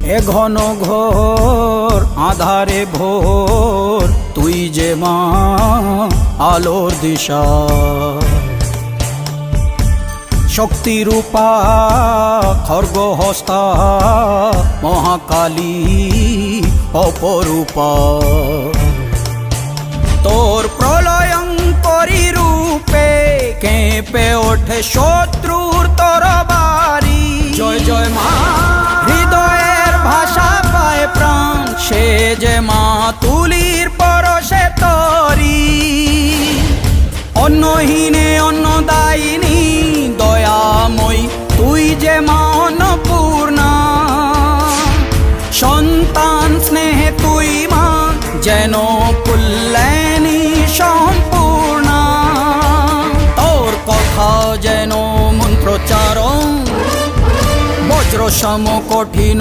এ ঘন ঘোর আধারে ভোর তুই যে মা আলোর দিশা শক্তিরূপা খর্গহস্তা মহাকালী অপরূপা তোর প্রলয়ঙ্করী রূপে কেঁপে ওঠে শত্রুর তরবারি জয় জয় মা হৃদয়ের ভাষা পায় প্রাণ সে যে মা তুলির পরশে তরি অন্নহীনে অন্নদায়িনী দয়াময়ী তুই যে মা অন্নপূর্ণা সন্তান স্নেহে তুই মা যেন কল্যাণী সম্পূর্ণা তোর কথা যেন মন্ত্রোচ্চারণ বজ্র সম কঠিন